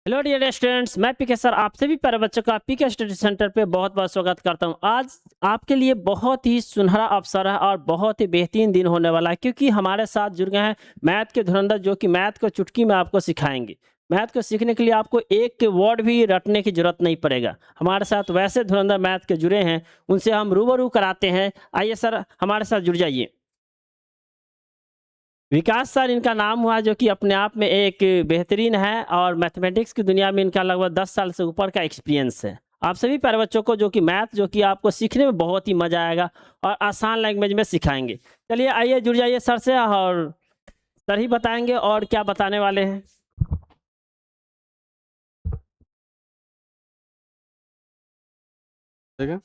Hello dear students, मैं पीके sir आप सभी प्यारे बच्चों का पीके स्टडी सेंटर पे बहुत बहुत स्वागत करता हूं। आज आपके लिए बहुत ही सुनहरा अवसर है और बहुत ही बेहतरीन दिन होने वाला है, क्योंकि हमारे साथ जुड़ गए हैं मैथ के धुरंधर, जो कि मैथ को चुटकी में आपको सिखाएंगे। मैथ को सीखने के लिए आपको एक के वर्ड भी रटने की जरूरत नहीं पड़ेगा। हमारे साथ वैसे धुरंधर मैथ के जुड़े हैं, उनसे हम रूबरू कराते हैं। आइए सर, हमारे साथ जुड़ जाइए। विकास सर इनका नाम हुआ, जो कि अपने आप में एक बेहतरीन है और मैथमेटिक्स की दुनिया में इनका लगभग 10 साल से ऊपर का एक्सपीरियंस है। आप सभी प्यारे बच्चों को जो कि मैथ जो कि आपको सीखने में बहुत ही मजा आएगा और आसान लैंग्वेज में सिखाएंगे। चलिए आइए जुड़ जाइए सर से, और सर ही बताएंगे और क्या बताने वाले हैं। ठीक है।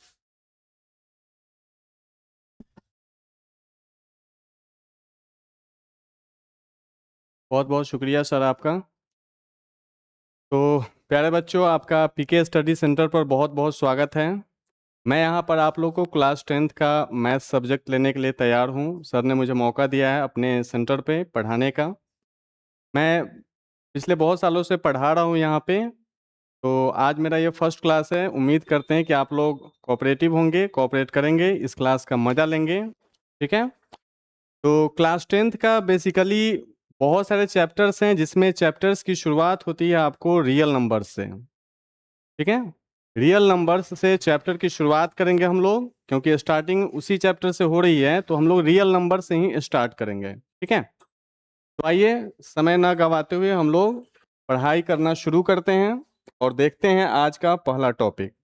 बहुत बहुत शुक्रिया सर आपका। तो प्यारे बच्चों, आपका पीके स्टडी सेंटर पर बहुत बहुत स्वागत है। मैं यहाँ पर आप लोग को क्लास 10th का मैथ सब्जेक्ट लेने के लिए तैयार हूँ। सर ने मुझे मौका दिया है अपने सेंटर पे पढ़ाने का। मैं पिछले बहुत सालों से पढ़ा रहा हूँ यहाँ पे। तो आज मेरा ये फर्स्ट क्लास है। उम्मीद करते हैं कि आप लोग कोऑपरेटिव होंगे, कोऑपरेट करेंगे, इस क्लास का मज़ा लेंगे। ठीक है। तो क्लास 10th का बेसिकली बहुत सारे चैप्टर्स हैं, जिसमें चैप्टर्स की शुरुआत होती है आपको रियल नंबर्स से। ठीक है। रियल नंबर्स से चैप्टर की शुरुआत करेंगे हम लोग, क्योंकि स्टार्टिंग उसी चैप्टर से हो रही है, तो हम लोग रियल नंबर से ही स्टार्ट करेंगे। ठीक है। तो आइए समय ना गवाते हुए हम लोग पढ़ाई करना शुरू करते हैं और देखते हैं आज का पहला टॉपिक।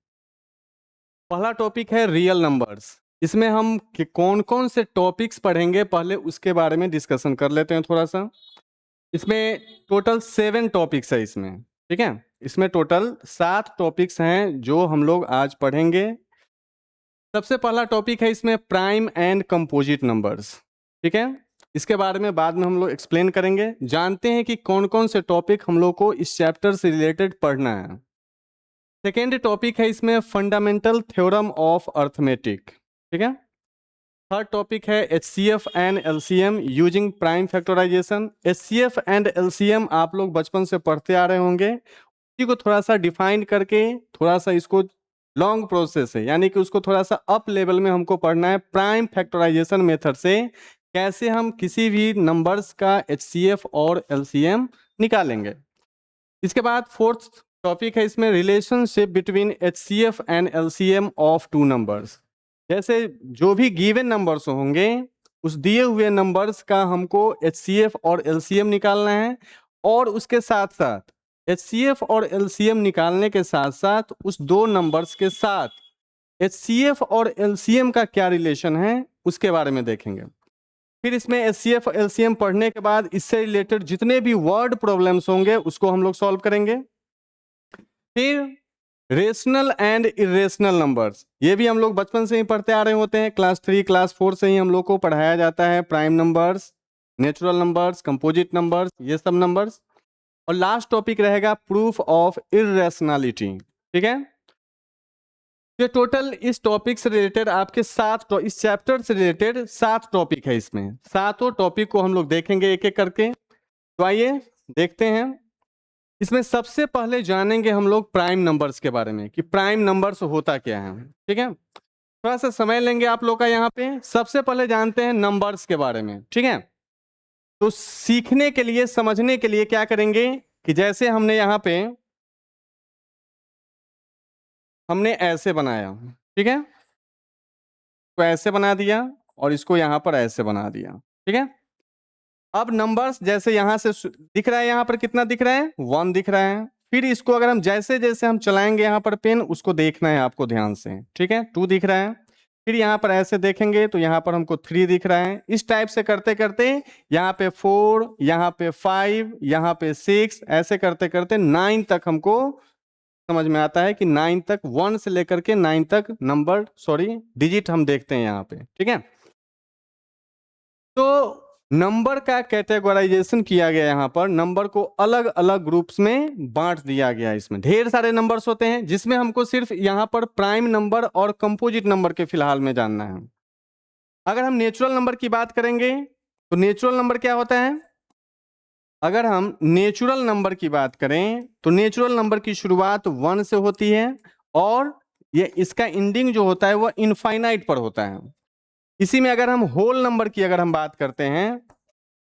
पहला टॉपिक है रियल नंबर्स। इसमें हम कौन कौन से टॉपिक्स पढ़ेंगे, पहले उसके बारे में डिस्कशन कर लेते हैं थोड़ा सा। इसमें टोटल 7 टॉपिक्स है इसमें। ठीक है। इसमें टोटल 7 टॉपिक्स हैं जो हम लोग आज पढ़ेंगे। सबसे पहला टॉपिक है इसमें प्राइम एंड कंपोजिट नंबर्स। ठीक है। इसके बारे में बाद में हम लोग एक्सप्लेन करेंगे। जानते हैं कि कौन कौन से टॉपिक हम लोग को इस चैप्टर से रिलेटेड पढ़ना है। सेकेंड टॉपिक है इसमें फंडामेंटल थ्योरम ऑफ अर्थमेटिक। ठीक है। थर्ड टॉपिक है HCF and LCM using prime factorisation. HCF and LCM आप लोग बचपन से पढ़ते आ रहे होंगे। इसी को थोड़ा सा डिफाइन करके, थोड़ा सा इसको लॉन्ग प्रोसेस है, यानी कि उसको थोड़ा सा अप लेवल में हमको पढ़ना है। प्राइम फैक्टराइजेशन मेथड से कैसे हम किसी भी नंबर्स का HCF और LCM निकालेंगे। इसके बाद फोर्थ टॉपिक है इसमें relationship between HCF and LCM of two numbers. जैसे जो भी गिवन नंबर्स होंगे, उस दिए हुए नंबर्स का हमको HCF और LCM निकालना है, और उसके साथ साथ HCF और LCM निकालने के साथ साथ उस दो नंबर्स के साथ HCF और LCM का क्या रिलेशन है उसके बारे में देखेंगे। फिर इसमें HCF LCM पढ़ने के बाद इससे रिलेटेड जितने भी वर्ड प्रॉब्लम्स होंगे उसको हम लोग सॉल्व करेंगे। फिर रेशनल एंड इरेशनल नंबर्स, ये भी हम लोग बचपन से ही पढ़ते आ रहे होते हैं। क्लास 3 क्लास 4 से ही हम लोग को पढ़ाया जाता है। Prime numbers, natural numbers, composite numbers, ये सब नंबर्स। और लास्ट टॉपिक रहेगा प्रूफ ऑफ इरेशनैलिटी। ठीक है। ये टोटल इस टॉपिक से रिलेटेड आपके इस चैप्टर से रिलेटेड 7 टॉपिक है। इसमें सातों टॉपिक को हम लोग देखेंगे एक एक करके। तो आइए देखते हैं। इसमें सबसे पहले जानेंगे हम लोग प्राइम नंबर्स के बारे में, कि प्राइम नंबर्स होता क्या है। ठीक है। थोड़ा सा समय लेंगे आप लोग का यहाँ पे। सबसे पहले जानते हैं नंबर्स के बारे में। ठीक है। तो सीखने के लिए, समझने के लिए क्या करेंगे कि जैसे हमने यहाँ पे हमने ऐसे बनाया। ठीक है। तो ऐसे बना दिया और इसको यहाँ पर ऐसे बना दिया। ठीक है। अब नंबर्स जैसे यहाँ से दिख रहा है, यहाँ पर कितना दिख रहा है, 1 दिख रहा है। फिर इसको अगर हम जैसे जैसे हम चलाएंगे यहाँ पर पेन, उसको देखना है आपको ध्यान से। ठीक है। 2 दिख रहा है। फिर यहाँ पर ऐसे देखेंगे तो यहाँ पर हमको 3 दिख रहा है। इस टाइप से करते करते यहाँ पे 4, यहाँ पे 5, यहाँ पे 6, ऐसे करते करते 9 तक हमको समझ में आता है कि 9 तक, 1 से लेकर के 9 तक नंबर, डिजिट हम देखते हैं यहाँ पे। ठीक है। तो नंबर का कैटेगराइजेशन किया गया, यहाँ पर नंबर को अलग अलग ग्रुप्स में बांट दिया गया। इसमें ढेर सारे नंबर्स होते हैं, जिसमें हमको सिर्फ यहाँ पर प्राइम नंबर और कंपोजिट नंबर के फिलहाल में जानना है। अगर हम नेचुरल नंबर की बात करेंगे तो नेचुरल नंबर क्या होता है, अगर हम नेचुरल नंबर की बात करें तो नेचुरल नंबर की शुरुआत 1 से होती है और ये इसका एंडिंग जो होता है वो इनफाइनाइट पर होता है। इसी में अगर हम होल नंबर की अगर हम बात करते हैं,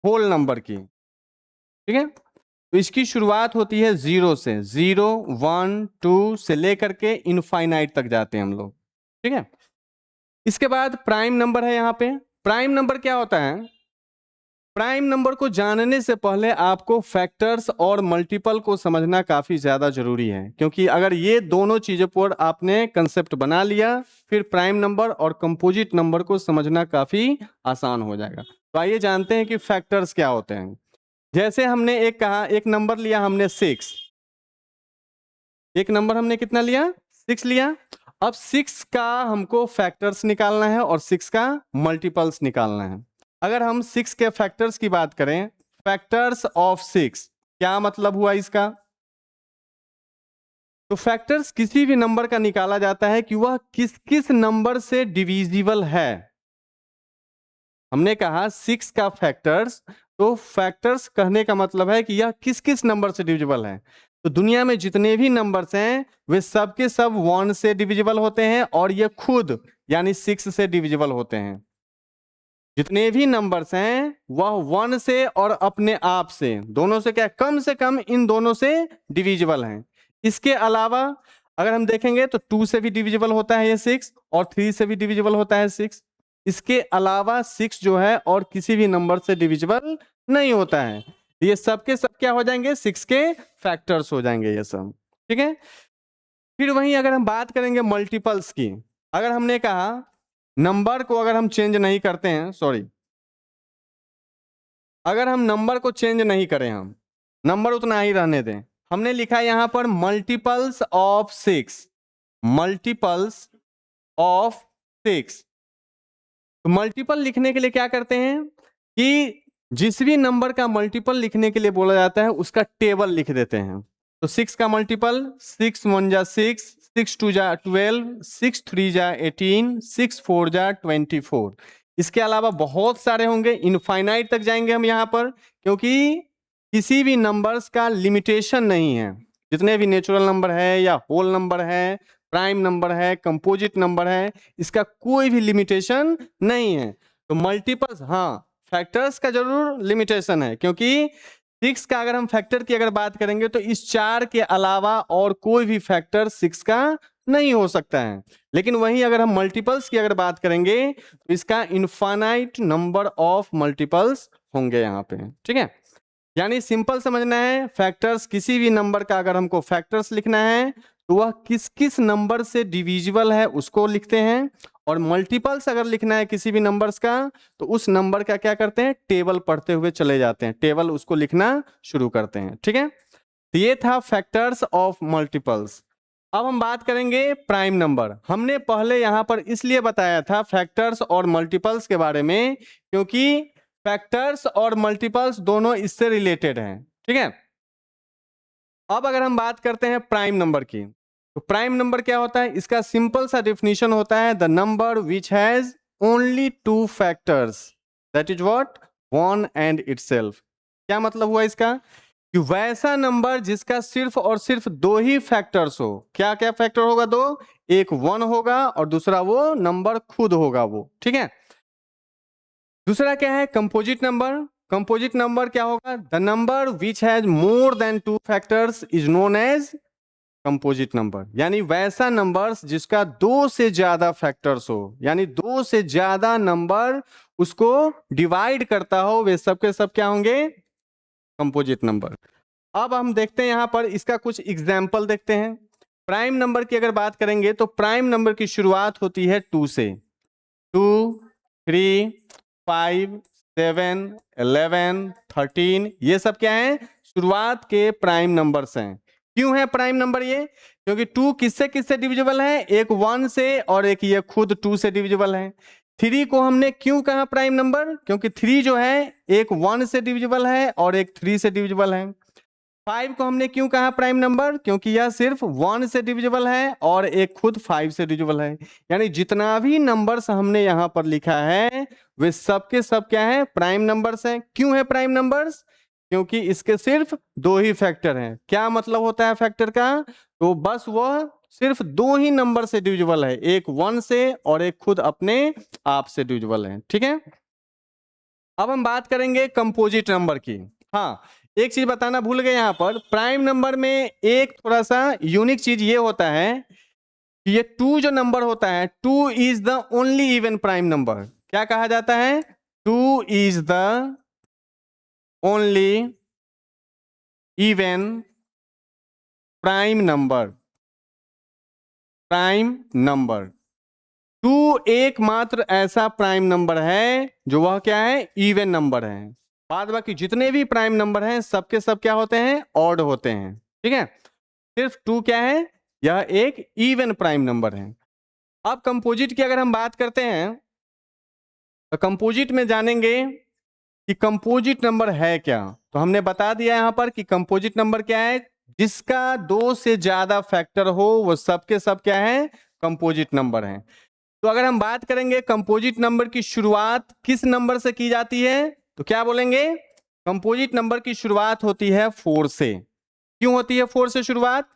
होल नंबर की, ठीक है, तो इसकी शुरुआत होती है 0 से, 0 1 2 से लेकर के इनफाइनाइट तक जाते हैं हम लोग, ठीक है। इसके बाद प्राइम नंबर है। यहाँ पे प्राइम नंबर क्या होता है? प्राइम नंबर को जानने से पहले आपको फैक्टर्स और मल्टीपल को समझना काफी ज्यादा जरूरी है, क्योंकि अगर ये दोनों चीजों पर आपने कंसेप्ट बना लिया, फिर प्राइम नंबर और कंपोजिट नंबर को समझना काफी आसान हो जाएगा। तो आइए जानते हैं कि फैक्टर्स क्या होते हैं। जैसे हमने एक कहा, एक नंबर लिया हमने 6, एक नंबर हमने कितना लिया? 6 लिया। अब 6 का हमको फैक्टर्स निकालना है और 6 का मल्टीपल्स निकालना है। अगर हम 6 के फैक्टर्स की बात करें, फैक्टर्स ऑफ 6, क्या मतलब हुआ इसका? तो फैक्टर्स किसी भी नंबर का निकाला जाता है कि वह किस किस नंबर से डिविजिबल है। हमने कहा 6 का फैक्टर्स, तो फैक्टर्स कहने का मतलब है कि यह किस किस नंबर से डिविजिबल है। तो दुनिया में जितने भी नंबर्स हैं वे सब के सब 1 से डिविजिबल होते हैं और ये खुद यानी 6 से डिविजिबल होते हैं। जितने भी नंबर्स हैं वह 1 से और अपने आप से, दोनों से क्या, कम से कम इन दोनों से डिविजिबल हैं। इसके अलावा अगर हम देखेंगे तो 2 से भी डिविजिबल होता है ये 6, और 3 से भी डिविजिबल होता है 6। इसके अलावा 6 जो है और किसी भी नंबर से डिविजिबल नहीं होता है। ये सब के सब क्या हो जाएंगे? 6 के फैक्टर्स हो जाएंगे ये सब, ठीक है। फिर वहीं अगर हम बात करेंगे मल्टीपल्स की, अगर हमने कहा नंबर को अगर हम चेंज नहीं करते हैं, सॉरी, अगर हम नंबर को चेंज नहीं करें, हम नंबर उतना ही रहने दें, हमने लिखा है यहां पर मल्टीपल्स ऑफ 6, मल्टीपल्स ऑफ 6। तो मल्टीपल लिखने के लिए क्या करते हैं कि जिस भी नंबर का मल्टीपल लिखने के लिए बोला जाता है उसका टेबल लिख देते हैं। तो 6 का मल्टीपल 6 1 जा 6, 6 2 जा 12, 6 3 जा 18, 6 4 जा 24। इसके अलावा बहुत सारे होंगे, इनफाइनाइट तक जाएंगे हम यहाँ पर, क्योंकि किसी भी नंबर्स का लिमिटेशन नहीं है। जितने भी नेचुरल नंबर है या होल नंबर है, प्राइम नंबर है, कंपोजिट नंबर है, इसका कोई भी लिमिटेशन नहीं है। तो मल्टीपल्स, हाँ, फैक्टर्स का जरूर लिमिटेशन है, क्योंकि 6 का अगर हम फैक्टर की अगर बात करेंगे तो इस 4 के अलावा और कोई भी फैक्टर 6 का नहीं हो सकता है। लेकिन वहीं अगर हम मल्टीपल्स की अगर बात करेंगे तो इसका इनफाइनाइट नंबर ऑफ मल्टीपल्स होंगे यहाँ पे, ठीक है। यानी सिंपल समझना है, फैक्टर्स किसी भी नंबर का अगर हमको फैक्टर्स लिखना है तो वह किस किस नंबर से डिविजिबल है उसको लिखते हैं, और मल्टीपल्स अगर लिखना है किसी भी नंबर्स का तो उस नंबर का क्या करते हैं, टेबल पढ़ते हुए चले जाते हैं, टेबल उसको लिखना शुरू करते हैं, ठीक है। तो ये था फैक्टर्स ऑफ मल्टीपल्स। अब हम बात करेंगे प्राइम नंबर। हमने पहले यहां पर इसलिए बताया था फैक्टर्स और मल्टीपल्स के बारे में क्योंकि फैक्टर्स और मल्टीपल्स दोनों इससे रिलेटेड हैं, ठीक है। अब अगर हम बात करते हैं प्राइम नंबर की, तो प्राइम नंबर क्या होता है? इसका सिंपल सा डेफिनेशन होता है the number which has only 2 factors, that is what, 1 and itself. क्या मतलब हुआ इसका? कि वैसा नंबर जिसका सिर्फ और सिर्फ 2 ही फैक्टर्स हो। क्या क्या फैक्टर होगा? 2, एक 1 होगा और दूसरा वो नंबर खुद होगा वो, ठीक है। दूसरा क्या है? Composite number. कंपोजिट नंबर क्या होगा? The number which has more than 2 factors is known as composite number. यानी वैसा नंबर्स जिसका 2 से ज्यादा फैक्टर्स हो, यानी 2 से ज्यादा नंबर उसको डिवाइड करता हो, वे सब के सब क्या होंगे? Composite number. अब हम देखते हैं यहां पर इसका कुछ एग्जाम्पल देखते हैं। प्राइम नंबर की अगर बात करेंगे तो प्राइम नंबर की शुरुआत होती है 2 से। 2 3 5 7 11 13, ये सब क्या है? शुरुआत के प्राइम नंबर्स हैं। क्यों है प्राइम नंबर ये? क्योंकि 2 किससे किससे डिविजिबल है? एक 1 से और एक ये खुद 2 से डिविजिबल है। 3 को हमने क्यों कहा प्राइम नंबर? क्योंकि 3 जो है एक 1 से डिविजिबल है और एक 3 से डिविजिबल है। 5 को हमने क्यों कहा प्राइम नंबर? क्योंकि यह सिर्फ 1 से डिविजिबल है और एक खुद 5 से डिविजिबल है। यानी जितना भी नंबर्स हमने यहां पर लिखा है वे सब के सब क्या है? प्राइम नंबर्स हैं। क्यों है प्राइम नंबर्स? क्योंकि इसके सिर्फ दो ही फैक्टर हैं। क्या मतलब होता है फैक्टर का? तो बस वह सिर्फ दो ही नंबर से डिविजिबल है, एक 1 से और एक खुद अपने आप से डिविजिबल है। ठीक है, अब हम बात करेंगे कंपोजिट नंबर की। हाँ, एक चीज बताना भूल गए, यहाँ पर प्राइम नंबर में एक थोड़ा सा यूनिक चीज ये होता है कि ये 2 जो नंबर होता है, 2 is the only even prime number. क्या कहा जाता है? 2 is the only even prime number. Prime number 2 एकमात्र ऐसा प्राइम नंबर है जो वह क्या है? इवन नंबर है। बाद बाकी जितने भी प्राइम नंबर हैं सबके सब क्या होते हैं? ऑड होते हैं। ठीक है, सिर्फ 2 क्या है? यह एक इवन प्राइम नंबर है। अब कंपोजिट की अगर हम बात करते हैं तो कंपोजिट में जानेंगे कि कंपोजिट नंबर है क्या। तो हमने बता दिया यहां पर कि कंपोजिट नंबर क्या है? जिसका 2 से ज्यादा फैक्टर हो वो सबके सब क्या है? कंपोजिट नंबर है। तो अगर हम बात करेंगे कंपोजिट नंबर की शुरुआत किस नंबर से की जाती है, तो क्या बोलेंगे? कंपोजिट नंबर की शुरुआत होती है 4 से। क्यों होती है 4 से शुरुआत?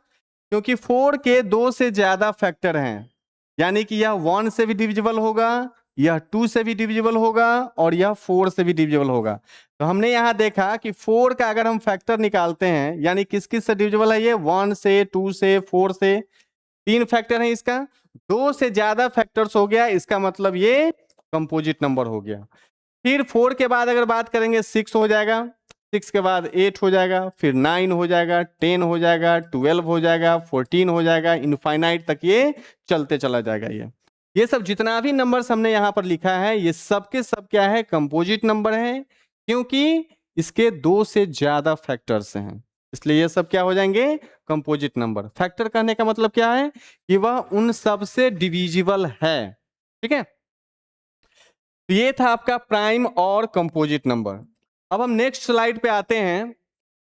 क्योंकि 4 के 2 से ज्यादा फैक्टर हैं, यानी कि यह 1 से भी डिविजिबल होगा, यह 2 से भी डिविजिबल होगा और यह 4 से भी डिविजिबल होगा। तो हमने यहां देखा कि 4 का अगर हम फैक्टर निकालते हैं, यानी किस किस से डिविजिबल है ये? 1 से, 2 से, 4 से, 3 फैक्टर है इसका। 2 से ज्यादा फैक्टर्स हो गया, इसका मतलब ये कंपोजिट नंबर हो गया। फिर 4 के बाद अगर बात करेंगे 6 हो जाएगा, 6 के बाद 8 हो जाएगा, फिर 9 हो जाएगा, 10 हो जाएगा, 12 हो जाएगा, 14 हो जाएगा, इनफाइनाइट तक ये चलते चला जाएगा। ये सब जितना भी नंबर्स हमने यहाँ पर लिखा है ये सब के सब क्या है? कंपोजिट नंबर है, क्योंकि इसके 2 से ज्यादा फैक्टर्स हैं, इसलिए ये सब क्या हो जाएंगे? Composite number. फैक्टर कहने का मतलब क्या है? कि वह उन सब से डिविजिबल है। ठीक है, तो ये था आपका प्राइम और कंपोजिट नंबर। अब हम नेक्स्ट स्लाइड पे आते हैं।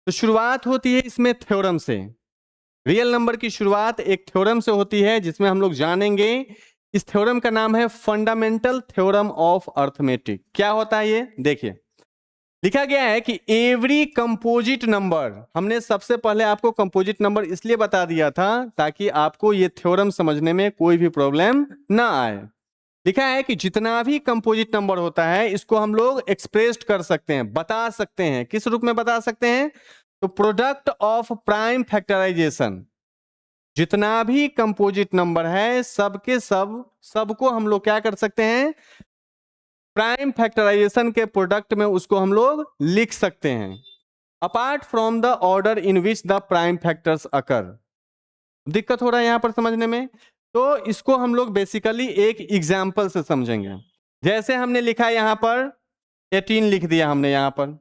तो शुरुआत होती है इसमें थ्योरम से। रियल नंबर की शुरुआत एक थ्योरम से होती है जिसमें हम लोग जानेंगे। इस थ्योरम का नाम है फंडामेंटल थ्योरम ऑफ अर्थमेटिक। क्या होता है ये? देखिए, लिखा गया है कि एवरी कंपोजिट नंबर, हमने सबसे पहले आपको कंपोजिट नंबर इसलिए बता दिया था ताकि आपको ये थ्योरम समझने में कोई भी प्रॉब्लम ना आए। लिखा है कि जितना भी कंपोजिट नंबर होता है इसको हम लोग एक्सप्रेस्ड कर सकते हैं, बता सकते हैं। किस रूप में बता सकते हैं? तो प्रोडक्ट ऑफ प्राइम फैक्टराइजेशन। जितना भी कंपोजिट नंबर है सबके सबको हम लोग क्या कर सकते हैं? प्राइम फैक्टराइजेशन के प्रोडक्ट में उसको हम लोग लिख सकते हैं, apart from the order in which the prime factors occur. दिक्कत हो रहा है यहां पर समझने में, तो इसको हम लोग बेसिकली एक एग्जाम्पल से समझेंगे। जैसे हमने लिखा है यहां पर 18 लिख दिया हमने यहां पर।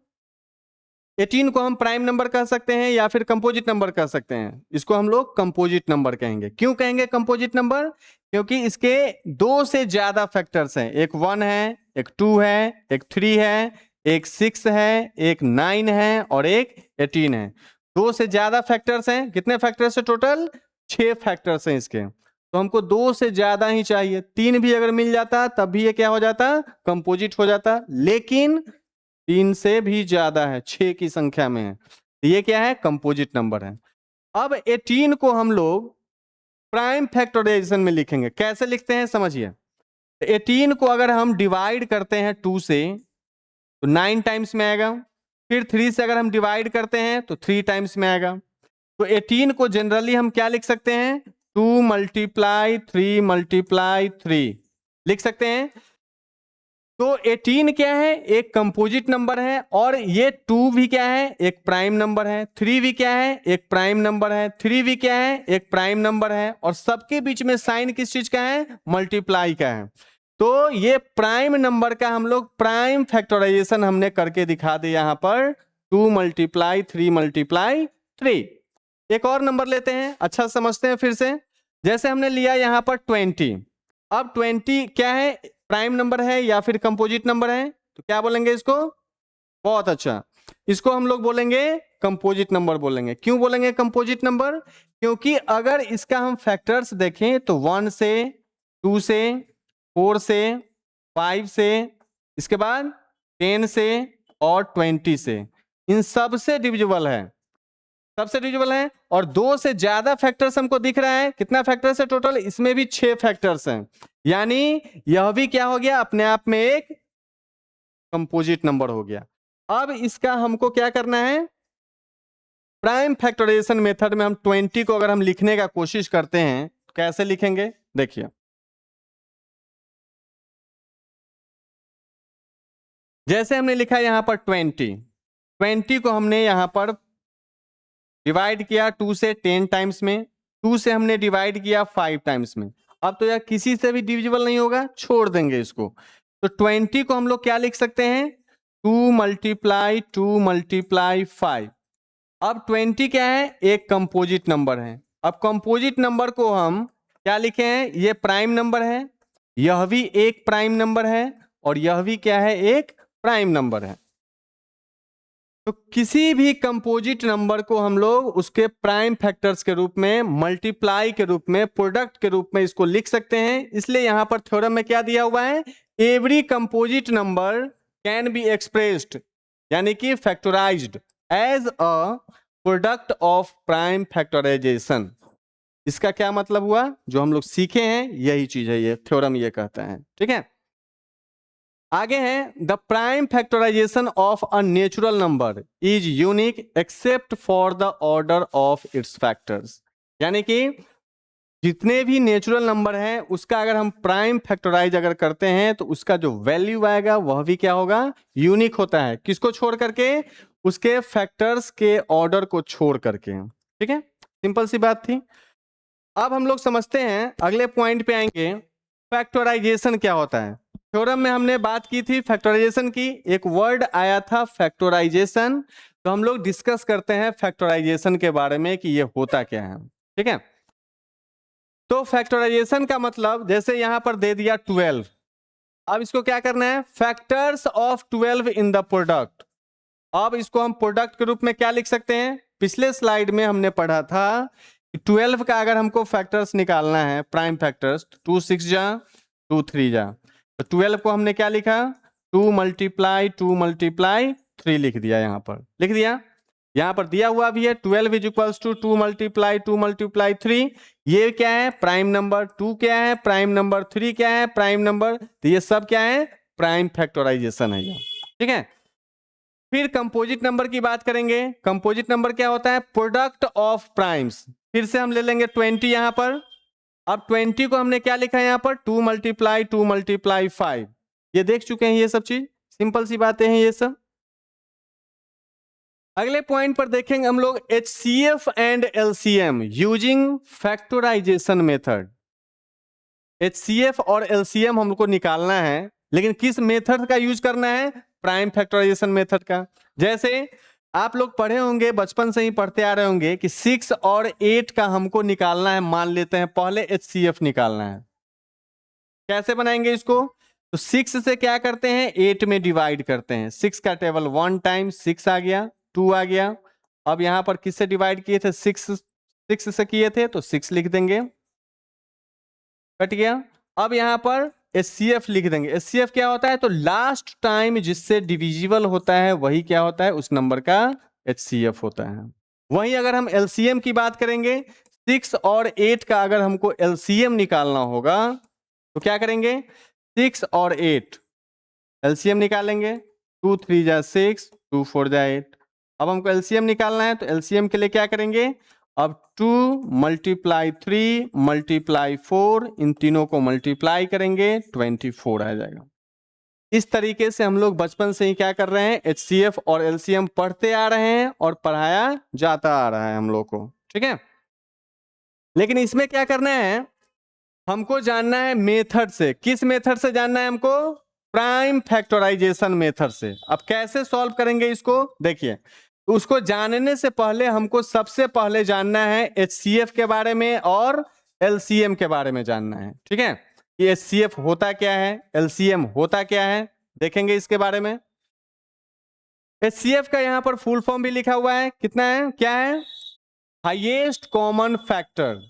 18 को हम प्राइम नंबर कह सकते हैं या फिर कंपोजिट नंबर कह सकते हैं। इसको हम लोग कंपोजिट नंबर कहेंगे। क्यों कहेंगे कंपोजिट नंबर? क्योंकि इसके 2 से ज्यादा फैक्टर्स हैं। एक 1 है, एक 2 है, एक 3 है, एक 6 है, एक 9 है और एक 18 है। 2 से ज्यादा फैक्टर्स हैं। कितने फैक्टर्स है टोटल? 6 फैक्टर्स हैं इसके। तो हमको 2 से ज्यादा ही चाहिए। 3 भी अगर मिल जाता तब भी ये क्या हो जाता? कंपोजिट हो जाता। लेकिन 3 से भी ज्यादा है, 6 की संख्या में है, ये क्या है? कंपोजिट नंबर है। अब 18 को हम लोग प्राइम फैक्टराइजेशन में लिखेंगे। कैसे लिखते हैं समझिए। 18 को अगर हम डिवाइड करते हैं 2 से तो 9 टाइम्स में आएगा। फिर 3 से अगर हम डिवाइड करते हैं तो 3 टाइम्स में आएगा। तो 18 को जनरली हम क्या लिख सकते हैं? 2 मल्टीप्लाई 3 मल्टीप्लाई 3 लिख सकते हैं। तो 18 क्या है? एक कंपोजिट नंबर है। और ये 2 भी क्या है? एक प्राइम नंबर है। 3 भी क्या है? एक प्राइम नंबर है। 3 भी क्या है? एक प्राइम नंबर है। और सबके बीच में साइन किस चीज का है? मल्टीप्लाई का है। तो ये प्राइम नंबर का हम लोग प्राइम फैक्टराइजेशन हमने करके दिखा दिया यहां पर। 2 मल्टीप्लाई 3 मल्टीप्लाई 3। एक और नंबर लेते हैं, अच्छा समझते हैं फिर से। जैसे हमने लिया यहां पर 20। अब 20 क्या है? प्राइम नंबर है या फिर कंपोजिट नंबर है? तो क्या बोलेंगे इसको? बहुत अच्छा, इसको हम लोग बोलेंगे कंपोजिट नंबर बोलेंगे। क्यों बोलेंगे कंपोजिट नंबर? क्योंकि अगर इसका हम फैक्टर्स देखें तो 1 से, 2 से, 4 से, 5 से, इसके बाद 10 से और 20 से, इन सबसे डिविजिबल है, सबसे डिविजिबल है। और 2 से ज्यादा फैक्टर्स हमको दिख रहा है, कितना फैक्टर्स है टोटल, इसमें भी 6 फैक्टर्स हैं, यानी यह भी क्या हो गया, अपने आप में एक कंपोजिट नंबर हो गया। अब इसका हमको क्या करना है, प्राइम फैक्टराइजेशन मेथड में हम 20 को अगर हम लिखने का कोशिश करते हैं तो कैसे लिखेंगे, देखिए जैसे हमने लिखा यहां पर 20 को हमने यहां पर डिवाइड किया 2 से 10 टाइम्स में, 2 से हमने डिवाइड किया 5 टाइम्स में। अब तो यार किसी से भी डिविजिबल नहीं होगा, छोड़ देंगे इसको। तो 20 को हम लोग क्या लिख सकते हैं, 2 मल्टीप्लाई 5। अब 20 क्या है, एक कंपोजिट नंबर है। अब कंपोजिट नंबर को हम क्या लिखे हैं, ये प्राइम नंबर है, यह भी एक प्राइम नंबर है, और यह भी क्या है, एक प्राइम नंबर है। तो किसी भी कंपोजिट नंबर को हम लोग उसके प्राइम फैक्टर्स के रूप में, मल्टीप्लाई के रूप में, प्रोडक्ट के रूप में इसको लिख सकते हैं। इसलिए यहां पर थ्योरम में क्या दिया हुआ है, every composite number can be expressed, यानी कि factorised as a product of prime factorisation. इसका क्या मतलब हुआ, जो हम लोग सीखे हैं यही चीज है, ये थ्योरम ये कहता है, ठीक है। आगे है, the prime factorisation of a natural number is unique except for the order of its factors, यानी कि जितने भी नेचुरल नंबर हैं उसका अगर हम प्राइम फैक्टराइज अगर करते हैं तो उसका जो वैल्यू आएगा वह भी क्या होगा, यूनिक होता है। किसको छोड़ करके, उसके फैक्टर्स के ऑर्डर को छोड़ करके, ठीक है, सिंपल सी बात थी। अब हम लोग समझते हैं, अगले पॉइंट पे आएंगे, फैक्टराइजेशन क्या होता है। थ्योरम में हमने बात की थी फैक्टराइजेशन की, एक वर्ड आया था फैक्टराइजेशन, तो हम लोग डिस्कस करते हैं फैक्टराइजेशन के बारे में कि ये होता क्या है, ठीक है। तो फैक्टराइजेशन का मतलब, जैसे यहां पर दे दिया 12, अब इसको क्या करना है, factors of 12 in the product. अब इसको हम प्रोडक्ट के रूप में क्या लिख सकते हैं, पिछले स्लाइड में हमने पढ़ा था 12 का अगर हमको फैक्टर्स निकालना है, प्राइम फैक्टर्स, 2 6 जा 2 3 जा, तो 12 को हमने क्या लिखा, 2 मल्टीप्लाई 3 लिख दिया, यहां पर लिख दिया, यहां पर दिया हुआ भी है 12 इज इक्वल्स टू 2 मल्टीप्लाई 3। ये क्या है, प्राइम नंबर, 2 क्या है प्राइम नंबर, 3 क्या है प्राइम नंबर, तो ये सब क्या है, प्राइम फैक्टराइजेशन है ये, ठीक है। फिर कंपोजिट नंबर की बात करेंगे। कंपोजिट नंबर क्या होता है, प्रोडक्ट ऑफ प्राइम्स। फिर से हम ले लेंगे 20 यहां पर। अब 20 को हमने क्या लिखा है यहां पर, 2 मल्टीप्लाई 5। ये देख चुके हैं, ये सब चीज सिंपल सी बातें हैं ये सब। अगले पॉइंट पर देखेंगे हम लोग HCF and LCM using factorisation method. HCF और LCM हमको निकालना है, लेकिन किस मेथड का यूज करना है, प्राइम फैक्टराइजेशन मेथड का। जैसे आप लोग पढ़े होंगे, बचपन से ही पढ़ते आ रहे होंगे कि 6 और 8 का हमको निकालना है, मान लेते हैं पहले HCF निकालना है। कैसे बनाएंगे इसको, तो 6 से क्या करते हैं, 8 में डिवाइड करते हैं। 6 का टेबल 1 टाइम 6 आ गया, 2 आ गया। अब यहां पर किससे डिवाइड किए थे, 6 से किए थे तो 6 लिख देंगे, कट गया। अब यहां पर HCF लिख देंगे। HCF क्या होता है, तो लास्ट टाइम जिससे डिविजिबल होता है वही क्या होता है, उस नंबर का HCF होता है। वहीं अगर हम LCM की बात करेंगे, 6 और 8 का अगर हमको LCM निकालना होगा तो क्या करेंगे, 6 और 8 LCM निकालेंगे, 2 3 जा 6, 2 4 जा 8। अब हमको LCM निकालना है तो LCM के लिए क्या करेंगे, अब 2 मल्टीप्लाई 3 मल्टीप्लाई 4, इन तीनों को मल्टीप्लाई करेंगे, 24 आ जाएगा। इस तरीके से हम लोग बचपन से ही क्या कर रहे हैं, HCF और LCM पढ़ते आ रहे हैं और पढ़ाया जाता आ रहा है हम लोग को, ठीक है। लेकिन इसमें क्या करना है, हमको जानना है मेथड से। किस मेथड से जानना है हमको, प्राइम फैक्टराइजेशन मेथड से। अब कैसे सॉल्व करेंगे इसको, देखिए, उसको जानने से पहले हमको सबसे पहले जानना है HCF के बारे में और LCM के बारे में जानना है, ठीक है। कि HCF होता क्या है, LCM होता क्या है, देखेंगे इसके बारे में। HCF का यहां पर फुल फॉर्म भी लिखा हुआ है, कितना है, क्या है, हाईएस्ट कॉमन फैक्टर।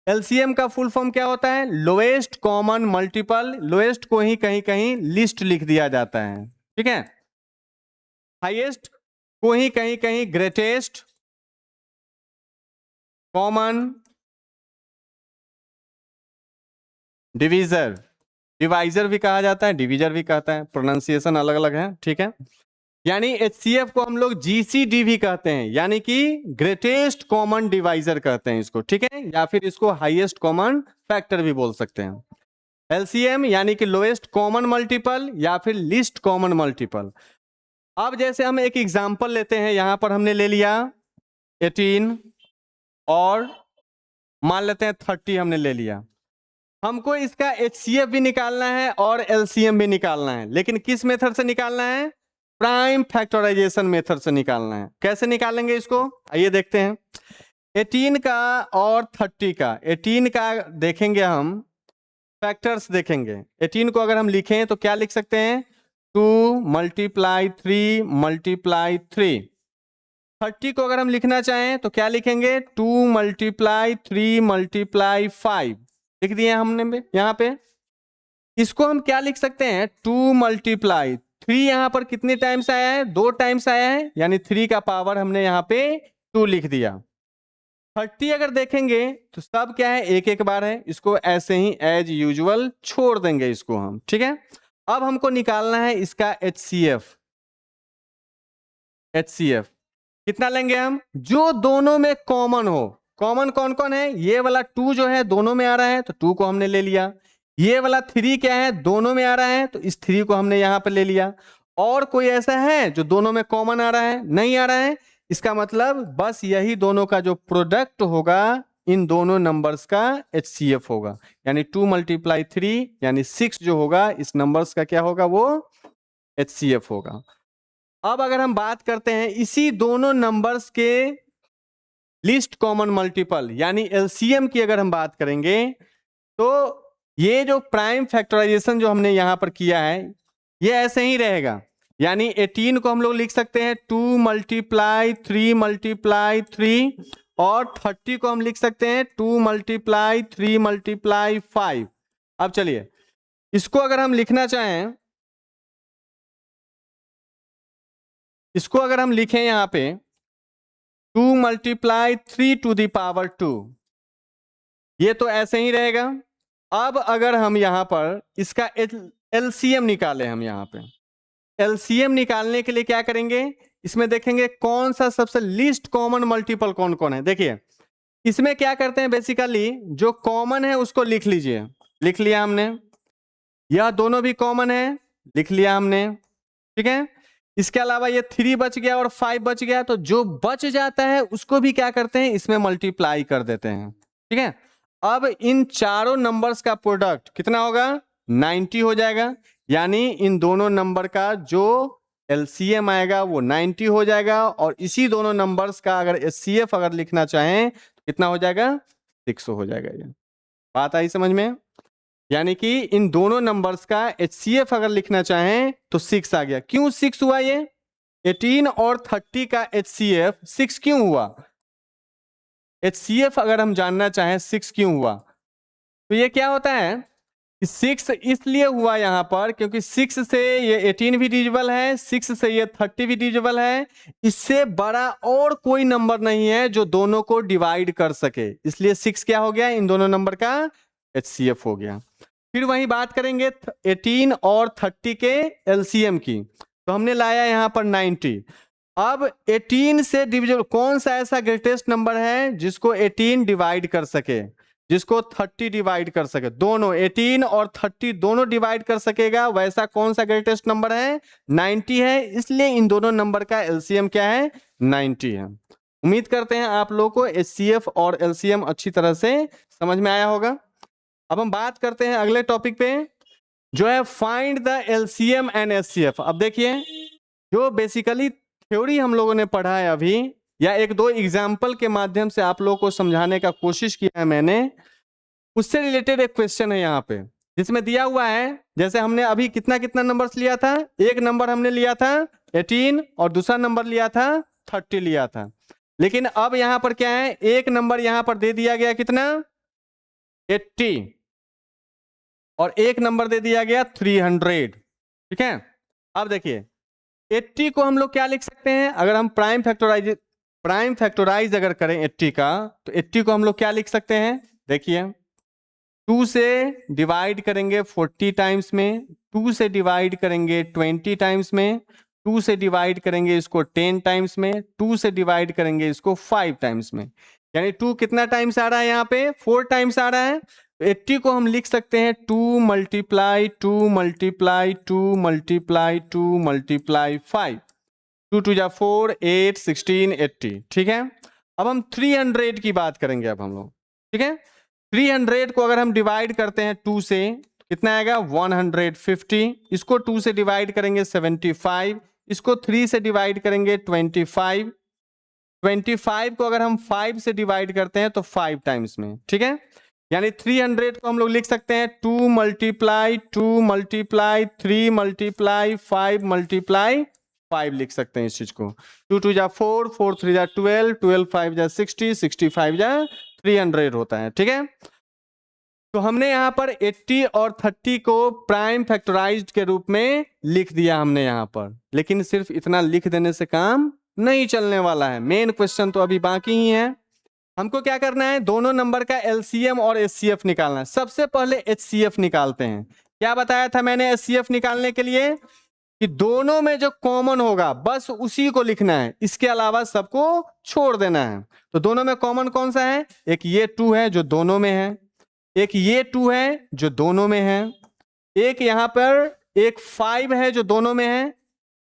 LCM का फुल फॉर्म क्या होता है, लोएस्ट कॉमन मल्टीपल। लोएस्ट को ही कहीं कहीं लिस्ट लिख दिया जाता है, ठीक है। हाईएस्ट कोई कहीं कहीं ग्रेटेस्ट कॉमन डिवीजर, डिवाइजर भी कहा जाता है, डिवीजर भी कहता है, प्रोनाउंसिएशन अलग अलग है, ठीक है। यानी HCF को हम लोग GCD भी कहते हैं, यानी कि ग्रेटेस्ट कॉमन डिवाइजर कहते हैं इसको, ठीक है, या फिर इसको हाईएस्ट कॉमन फैक्टर भी बोल सकते हैं। LCM यानी कि लोएस्ट कॉमन मल्टीपल या फिर लीस्ट कॉमन मल्टीपल। अब जैसे हम एक एग्जांपल लेते हैं, यहां पर हमने ले लिया 18 और मान लेते हैं 30 हमने ले लिया। हमको इसका HCF भी निकालना है और LCM भी निकालना है, लेकिन किस मेथड से निकालना है? प्राइम फैक्टराइजेशन मेथड से निकालना है। कैसे निकालेंगे इसको, आइए देखते हैं। 18 का और 30 का, 18 का देखेंगे हम, फैक्टर्स देखेंगे। 18 को अगर हम लिखें तो क्या लिख सकते हैं? 2 मल्टीप्लाई 3 मल्टीप्लाई 3। 30 को अगर हम लिखना चाहें तो क्या लिखेंगे? 2 मल्टीप्लाई 3 मल्टीप्लाई 5 लिख दिए हमने यहाँ पे। इसको हम क्या लिख सकते हैं? 2 मल्टीप्लाई 3, यहाँ पर कितने टाइम्स आया है? 2 टाइम्स आया है, यानी 3 का पावर हमने यहाँ पे 2 लिख दिया। 30 अगर देखेंगे तो सब क्या है? एक एक बार है, इसको ऐसे ही एज यूजुअल छोड़ देंगे इसको हम, ठीक है। अब हमको निकालना है इसका HCF। HCF कितना लेंगे हम? जो दोनों में कॉमन हो। कॉमन कौन कौन है? ये वाला 2 जो है दोनों में आ रहा है, तो 2 को हमने ले लिया। ये वाला 3 क्या है? दोनों में आ रहा है, तो इस 3 को हमने यहां पर ले लिया। और कोई ऐसा है जो दोनों में कॉमन आ रहा है? नहीं आ रहा है। इसका मतलब बस यही दोनों का जो प्रोडक्ट होगा इन दोनों नंबर्स का HCF होगा। यानी 2 मल्टीप्लाई 3 यानी 6 जो होगा इस नंबर्स का क्या होगा? वो HCF होगा। अब अगर हम बात करते हैं इसी दोनों नंबर्स के लीस्ट कॉमन मल्टीपल यानी LCM की अगर हम बात करेंगे, तो ये जो प्राइम फैक्टराइजेशन जो हमने यहां पर किया है ये ऐसे ही रहेगा। यानी 18 को हम लोग लिख सकते हैं 2 मल्टीप्लाई 3 मल्टीप्लाई 3, और 30 को हम लिख सकते हैं 2 मल्टीप्लाई 3 मल्टीप्लाई 5। अब चलिए इसको अगर हम लिखना चाहें, इसको अगर हम लिखें यहां पे 2 मल्टीप्लाई 3 टू द पावर 2, ये तो ऐसे ही रहेगा। अब अगर हम यहां पर इसका LCM निकालें, हम यहां पे LCM निकालने के लिए क्या करेंगे? इसमें देखेंगे कौन सा सबसे लीस्ट कॉमन मल्टीपल कौन कौन है। देखिए इसमें क्या करते हैं, बेसिकली जो कॉमन है उसको लिख लीजिए। लिख लिया हमने, यह दोनों भी कॉमन है, लिख लिया हमने, ठीक है। इसके अलावा ये 3 बच गया और 5 बच गया, तो जो बच जाता है उसको भी क्या करते हैं? इसमें मल्टीप्लाई कर देते हैं, ठीक है। अब इन चारों नंबर्स का प्रोडक्ट कितना होगा? 90 हो जाएगा। यानी इन दोनों नंबर का जो LCM आएगा वो 90 हो जाएगा, और इसी दोनों नंबर्स का अगर HCF अगर लिखना चाहें तो कितना हो जाएगा? 6 हो जाएगा। ये बात आई समझ में? यानी कि इन दोनों नंबर्स का HCF अगर लिखना चाहें तो 6 आ गया। क्यों 6 हुआ? ये 18 और 30 का HCF 6 क्यों हुआ? HCF अगर हम जानना चाहें 6 क्यों हुआ, तो ये क्या होता है कि 6 इसलिए हुआ यहां पर क्योंकि 6 से ये 18 भी डिविजिबल है, 6 से ये 30 भी डिविजिबल है। इससे बड़ा और कोई नंबर नहीं है जो दोनों को डिवाइड कर सके, इसलिए 6 क्या हो गया? इन दोनों नंबर का HCF हो गया। फिर वही बात करेंगे 18 और 30 के LCM की, तो हमने लाया यहां पर 90। अब 18 से डिविजिबल कौन सा ऐसा ग्रेटेस्ट नंबर है जिसको 18 डिवाइड कर सके, जिसको 30 डिवाइड कर सके? दोनों 18 और 30 दोनों डिवाइड कर सकेगा, वैसा कौन सा ग्रेटेस्ट नंबर है? 90 है। इसलिए इन दोनों नंबर का LCM क्या है? 90 है। उम्मीद करते हैं आप लोगों को HCF और LCM अच्छी तरह से समझ में आया होगा। अब हम बात करते हैं अगले टॉपिक पे, जो है find the LCM and HCF। अब देखिए जो बेसिकली थ्योरी हम लोगों ने पढ़ा है अभी, या एक दो एग्जाम्पल के माध्यम से आप लोगों को समझाने का कोशिश किया है मैंने, उससे रिलेटेड एक क्वेश्चन है यहाँ पे जिसमें दिया हुआ है। जैसे हमने अभी कितना कितना नंबर्स लिया था? एक नंबर हमने लिया था 18 और दूसरा नंबर लिया था 30 लिया था। लेकिन अब यहाँ पर क्या है? एक नंबर यहाँ पर दे दिया गया कितना? 80, और एक नंबर दे दिया गया 300, ठीक है। अब देखिए 80 को हम लोग क्या लिख सकते हैं, अगर हम प्राइम फैक्टराइज अगर करें 80 का, तो 80 को हम लोग क्या लिख सकते हैं, देखिए 2 से डिवाइड करेंगे 40 टाइम्स में, 2 से डिवाइड करेंगे 20 टाइम्स में, 2 से डिवाइड करेंगे इसको 10 टाइम्स में, 2 से डिवाइड करेंगे इसको 5 टाइम्स में। यानी 2 कितना टाइम्स आ रहा है, यहाँ पे 4 टाइम्स आ रहा है। 80 को हम लिख सकते हैं 2 मल्टीप्लाई 2 मल्टीप्लाई 2 मल्टीप्लाई 2 मल्टीप्लाई 5, 2 2 जा 4, 8 16 80। ठीक है, अब हम 300 की बात करेंगे अब हम लोग। ठीक है, 300 को अगर हम डिवाइड करते हैं 2 से, कितना आएगा 150, इसको 2 से डिवाइड करेंगे 75, इसको 3 से डिवाइड करेंगे 25, 25 को अगर हम 5 से डिवाइड करते हैं तो 5 टाइम्स में। ठीक है, यानी 300 को हम लोग लिख सकते हैं 2 मल्टीप्लाई 2 मल्टीप्लाई 3 मल्टीप्लाई 5 मल्टीप्लाई 5 लिख सकते हैं इस चीज को। 2 2 जा 4, 4 3 जा 12, 12 5 जा 60, 65 जा 300 होता है। ठीक है, तो हमने यहां पर 80 और 30 को प्राइम फैक्टराइज्ड के रूप में लिख दिया हमने यहां पर, लेकिन सिर्फ इतना लिख देने से काम नहीं चलने वाला है, मेन क्वेश्चन तो अभी बाकी ही है। हमको क्या करना है, दोनों नंबर का एलसीएम और एचसीएफ निकालना है। सबसे पहले एचसीएफ निकालते हैं। क्या बताया था मैंने एचसीएफ निकालने के लिए, कि दोनों में जो कॉमन होगा बस उसी को लिखना है, इसके अलावा सबको छोड़ देना है। तो दोनों में कॉमन कौन सा है, एक ये 2 है जो दोनों में है, एक ये 2 है जो दोनों में है, एक यहां पर एक 5 है जो दोनों में है,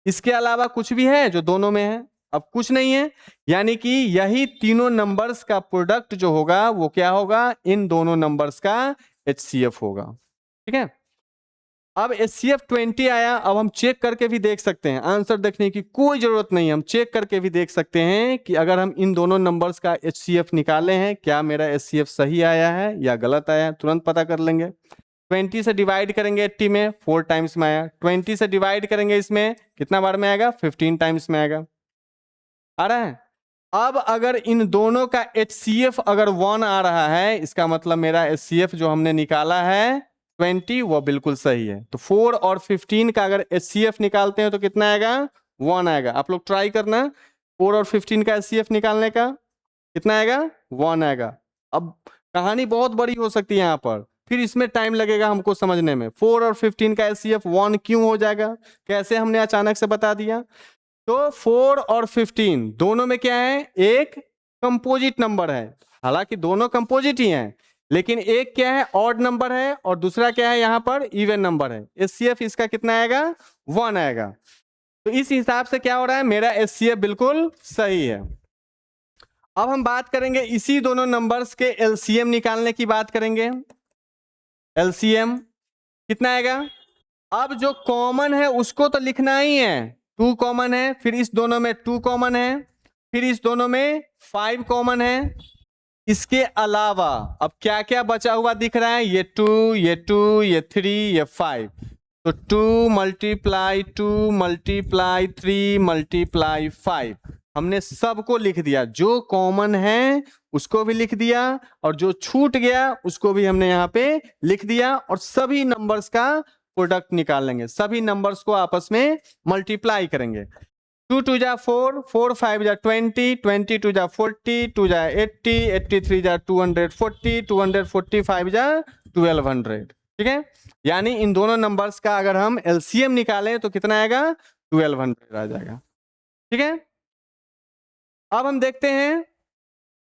इसके अलावा कुछ भी है जो दोनों में है, अब कुछ नहीं है। यानी कि यही तीनों नंबर्स का प्रोडक्ट जो होगा वो क्या होगा, इन दोनों नंबर्स का एचसीएफ होगा। ठीक है, अब एचसीएफ 20 आया। अब हम चेक करके भी देख सकते हैं, आंसर देखने की कोई जरूरत नहीं, हम चेक करके भी देख सकते हैं कि अगर हम इन दोनों नंबर्स का एचसीएफ निकाले हैं, क्या मेरा एचसीएफ सही आया है या गलत आया है, तुरंत पता कर लेंगे। 20 से डिवाइड करेंगे 80 में, 4 टाइम्स में आया। 20 से डिवाइड करेंगे इसमें, कितना बार में आएगा, 15 टाइम्स में आएगा, आ रहा है। अब अगर इन दोनों का एचसीएफ अगर 1 आ रहा है, इसका मतलब मेरा एचसीएफ जो हमने निकाला है 20 वो बिल्कुल सही है। तो 4 और 15 का अगर एचसीएफ निकालते हैं तो कितना आएगा, 1 आएगा। आप लोग ट्राई करना, 4 और 15 का एचसीएफ निकालने का कितना आएगा, 1 आएगा। अब कहानी बहुत बड़ी हो सकती है यहाँ पर, फिर इसमें टाइम लगेगा हमको समझने में। 4 और 15 का एचसीएफ 1 क्यों हो जाएगा, कैसे हमने अचानक से बता दिया। तो 4 और 15 दोनों में क्या है, एक कंपोजिट नंबर है, हालांकि दोनों कंपोजिट ही हैं, लेकिन एक क्या है, ऑड नंबर है, और दूसरा क्या है यहाँ पर, इवन नंबर है। एचसीएफ इसका कितना आएगा, 1 आएगा। तो इस हिसाब से क्या हो रहा है, मेरा एचसीएफ बिल्कुल सही है। अब हम बात करेंगे इसी दोनों नंबर्स के एलसीएम निकालने की बात करेंगे। एलसीएम कितना आएगा, अब जो कॉमन है उसको तो लिखना ही है। 2 कॉमन है, फिर इस दोनों में 2 कॉमन है, फिर इस दोनों में 5 कॉमन है। इसके अलावा अब क्या क्या बचा हुआ दिख रहा है, ये 2, ये 2, ये 3, ये 5। तो 2 मल्टीप्लाई 2 मल्टीप्लाई 3 मल्टीप्लाई 5 हमने सबको लिख दिया, जो कॉमन है उसको भी लिख दिया, और जो छूट गया उसको भी हमने यहाँ पे लिख दिया, और सभी नंबर्स का प्रोडक्ट निकाल लेंगे, सभी नंबर्स को आपस में मल्टीप्लाई करेंगे। 2 2 जा 4, 4 5 जा 20, 22 जा 40, 2 जा 80, 83 जा 240, 245 जा 1200। ठीक है, यानी इन दोनों नंबर्स का अगर हम एलसीएम निकालें तो कितना आएगा, 1200 आ जाएगा। ठीक है, अब हम देखते हैं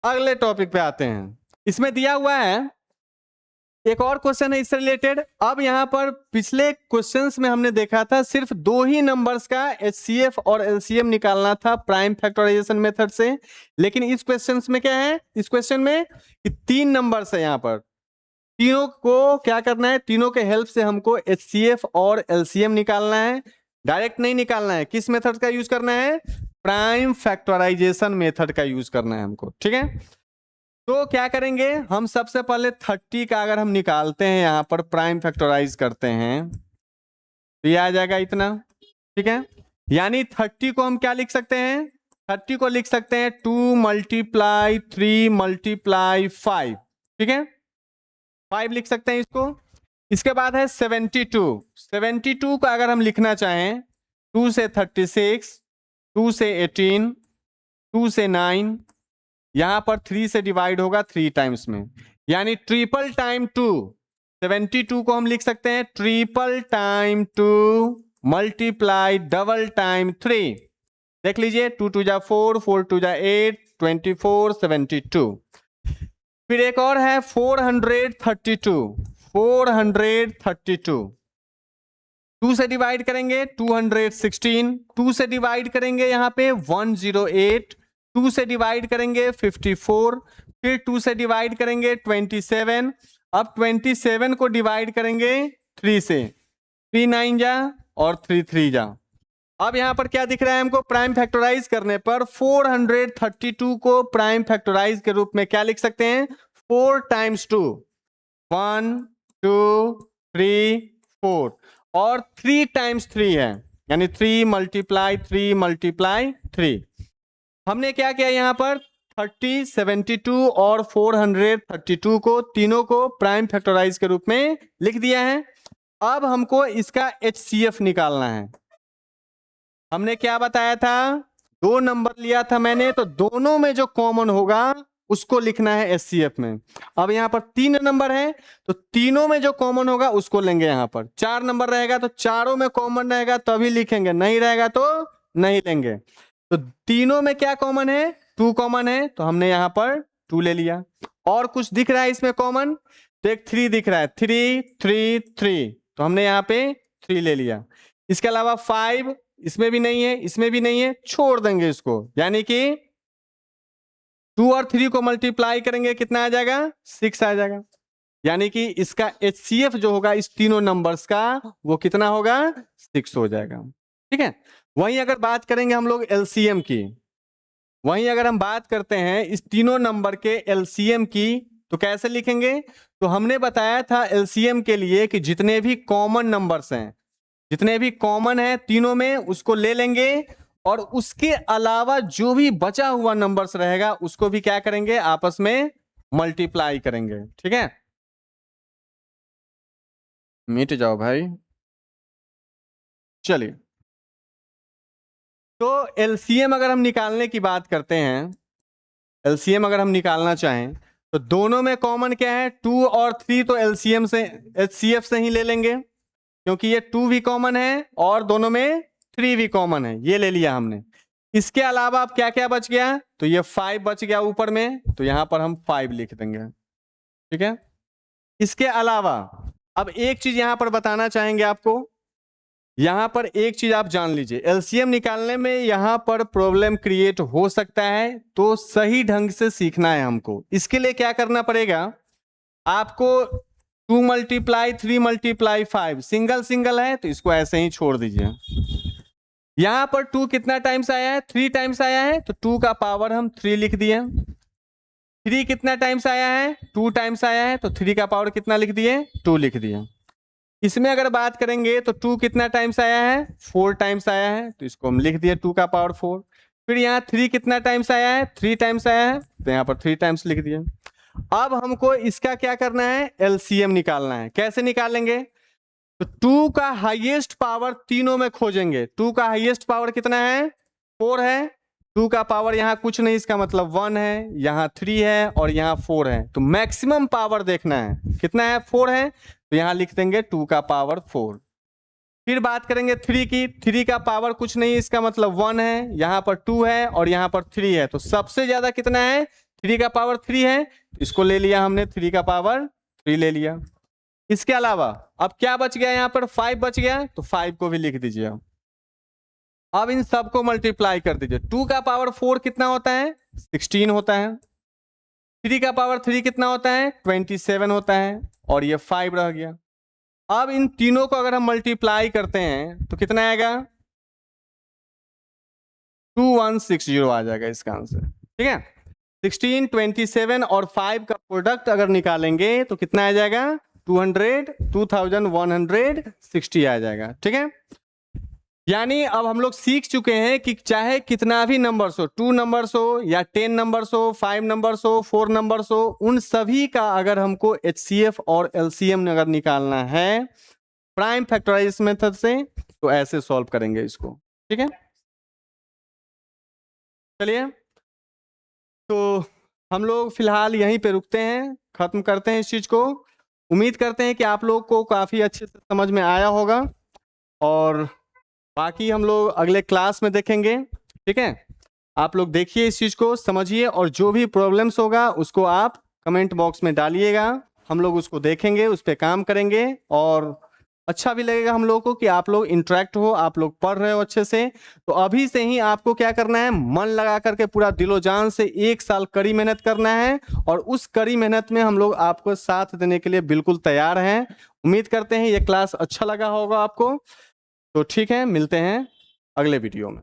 अगले टॉपिक पे आते हैं। इसमें दिया हुआ है एक और क्वेश्चन है इससे रिलेटेड। अब यहां पर पिछले क्वेश्चंस में हमने देखा था सिर्फ 2 ही नंबर्स का एचसीएफ और एलसीएम निकालना था प्राइम फैक्टराइजेशन मेथड से, लेकिन इस क्वेश्चंस में क्या है, इस क्वेश्चन में कि 3 नंबर्स है, यहां पर तीनों को क्या करना है, तीनों के हेल्प से हमको एचसीएफ और एलसीएम निकालना है। डायरेक्ट नहीं निकालना है, किस मेथड का यूज करना है, प्राइम फैक्टराइजेशन मेथड का यूज करना है हमको। ठीक है, तो क्या करेंगे हम, सबसे पहले 30 का अगर हम निकालते हैं, यहां पर प्राइम फैक्टराइज करते हैं तो ये आ जाएगा इतना। ठीक है, यानी 30 को हम क्या लिख सकते हैं, 30 को लिख सकते हैं 2 मल्टीप्लाई 3 मल्टीप्लाई 5। ठीक है, 5 लिख सकते हैं इसको। इसके बाद है 72 का अगर हम लिखना चाहें 2 से 36, 2 से 18, 2 से 9, यहां पर 3 से डिवाइड होगा 3 टाइम्स में, यानी ट्रिपल टाइम 2, 72 को हम लिख सकते हैं triple time 2 multiply double time 3। देख लीजिए 2 2 जा 4, 4 2 जा 8, 24, 72। फिर एक और है 432, 432, 2 से डिवाइड करेंगे 216, 2 से डिवाइड करेंगे यहाँ पे 108, 2 से डिवाइड करेंगे 54, फिर 2 से डिवाइड करेंगे 27, अब 27 को डिवाइड करेंगे 3 से, 3 9 जा और 3 3 जा। अब यहां पर क्या दिख रहा है हमको, प्राइम फैक्टराइज करने पर 432 को प्राइम फैक्टराइज के रूप में क्या लिख सकते हैं, 4 टाइम्स 2, 1 2 3 4, और 3 टाइम्स 3 है, यानी 3 मल्टीप्लाई 3 मल्टीप्लाई 3। हमने क्या किया यहाँ पर 30, 72 और 432 को तीनों को प्राइम फैक्टराइज के रूप में लिख दिया है। अब हमको इसका HCF निकालना है। हमने क्या बताया था, 2 नंबर लिया था मैंने, तो दोनों में जो कॉमन होगा उसको लिखना है HCF में। अब यहाँ पर 3 नंबर है तो तीनों में जो कॉमन होगा उसको लेंगे। यहाँ पर 4 नंबर रहेगा तो चारों में कॉमन रहेगा तभी लिखेंगे, नहीं रहेगा तो नहीं लेंगे। तो तीनों में क्या कॉमन है, 2 कॉमन है, तो हमने यहाँ पर 2 ले लिया। और कुछ दिख रहा है इसमें कॉमन, तो एक 3 दिख रहा है, 3 3 3, तो हमने यहाँ पे 3 ले लिया। इसके अलावा 5 इसमें भी नहीं है, इसमें भी नहीं है, छोड़ देंगे इसको, यानी कि 2 और 3 को मल्टीप्लाई करेंगे कितना आ जाएगा, 6 आ जाएगा। यानी कि इसका HCF जो होगा इस तीनों नंबर्स का वो कितना होगा, 6 हो जाएगा। ठीक है। वहीं अगर बात करेंगे हम लोग LCM की, वहीं अगर हम बात करते हैं इस तीनों नंबर के LCM की, तो कैसे लिखेंगे, तो हमने बताया था LCM के लिए कि जितने भी कॉमन नंबर्स हैं, जितने भी कॉमन है तीनों में उसको ले लेंगे, और उसके अलावा जो भी बचा हुआ नंबर्स रहेगा उसको भी क्या करेंगे, आपस में मल्टीप्लाई करेंगे। ठीक है, मिट जाओ भाई। चलिए, तो LCM अगर हम निकालने की बात करते हैं, LCM अगर हम निकालना चाहें तो दोनों में कॉमन क्या है, 2 और 3 तो LCM से HCF से ही ले लेंगे, क्योंकि ये 2 भी कॉमन है और दोनों में 3 भी कॉमन है, ये ले लिया हमने। इसके अलावा अब क्या क्या बच गया, तो ये 5 बच गया ऊपर में, तो यहां पर हम 5 लिख देंगे। ठीक है। इसके अलावा अब एक चीज यहां पर बताना चाहेंगे आपको, यहां पर एक चीज आप जान लीजिए, LCM निकालने में यहां पर प्रॉब्लम क्रिएट हो सकता है, तो सही ढंग से सीखना है हमको। इसके लिए क्या करना पड़ेगा, आपको 2 मल्टीप्लाई 3 मल्टीप्लाई 5 सिंगल सिंगल है तो इसको ऐसे ही छोड़ दीजिए। यहां पर 2 कितना टाइम्स आया है, 3 टाइम्स आया है, तो 2 का पावर हम 3 लिख दिए। 3 कितना टाइम्स आया है, 2 टाइम्स आया है, तो 3 का पावर कितना लिख दिए, 2 लिख दिए। इसमें अगर बात करेंगे तो 2 कितना टाइम्स आया है, 4 टाइम्स आया है, तो इसको हम लिख दिए 2 का पावर 4। फिर यहाँ 3 कितना टाइम्स आया है, 3 टाइम्स आया है, तो यहाँ पर 3 टाइम्स लिख दिए। अब हमको इसका क्या करना है, LCM निकालना है। कैसे निकालेंगे, तो 2 का हाईएस्ट पावर तीनों में खोजेंगे। 2 का हाईएस्ट पावर कितना है, 4 है, 2 का पावर यहाँ कुछ नहीं, इसका मतलब 1 है, यहाँ 3 है और यहाँ 4 है, तो मैक्सिमम पावर देखना है कितना है, 4 है, तो यहाँ लिख देंगे 2 का पावर 4। फिर बात करेंगे 3 की, 3 का पावर कुछ नहीं, इसका मतलब 1 है, यहाँ पर 2 है और यहाँ पर 3 है, तो सबसे ज्यादा कितना है, 3 का पावर 3 है, इसको ले लिया हमने, 3 का पावर 3 ले लिया। इसके अलावा अब क्या बच गया, यहाँ पर 5 बच गया, तो 5 को भी लिख दीजिए। अब इन सबको मल्टीप्लाई कर दीजिए। 2 का पावर 4 कितना होता है, 16 होता है। 3 का पावर 3 कितना होता है, 27 होता है, और ये 5 रह गया। अब इन तीनों को अगर हम मल्टीप्लाई करते हैं तो कितना आएगा, 2160 आ जाएगा इसका आंसर। ठीक है, 16, 27 और 5 का प्रोडक्ट अगर निकालेंगे तो कितना आ जाएगा, 2160 आ जाएगा। ठीक है, यानी अब हम लोग सीख चुके हैं कि चाहे कितना भी नंबर्स हो, 2 नंबर्स हो या 10 नंबर्स हो, 5 नंबर्स हो, 4 नंबर्स हो, उन सभी का अगर हमको HCF और LCM अगर निकालना है प्राइम फैक्टराइज मेथड से, तो ऐसे सॉल्व करेंगे इसको, ठीक है। चलिए, तो हम लोग फिलहाल यहीं पे रुकते हैं, खत्म करते हैं इस चीज को। उम्मीद करते हैं कि आप लोग को काफी अच्छे से समझ में आया होगा, और बाकी हम लोग अगले क्लास में देखेंगे, ठीक है। आप लोग देखिए इस चीज को, समझिए, और जो भी प्रॉब्लम्स होगा उसको आप कमेंट बॉक्स में डालिएगा, हम लोग उसको देखेंगे, उस पर काम करेंगे, और अच्छा भी लगेगा हम लोग को कि आप लोग इंटरेक्ट हो, आप लोग पढ़ रहे हो अच्छे से। तो अभी से ही आपको क्या करना है, मन लगा करके पूरा दिलो जान से 1 साल कड़ी मेहनत करना है, और उस कड़ी मेहनत में हम लोग आपको साथ देने के लिए बिल्कुल तैयार हैं। उम्मीद करते हैं ये क्लास अच्छा लगा होगा आपको। तो ठीक है, मिलते हैं अगले वीडियो में।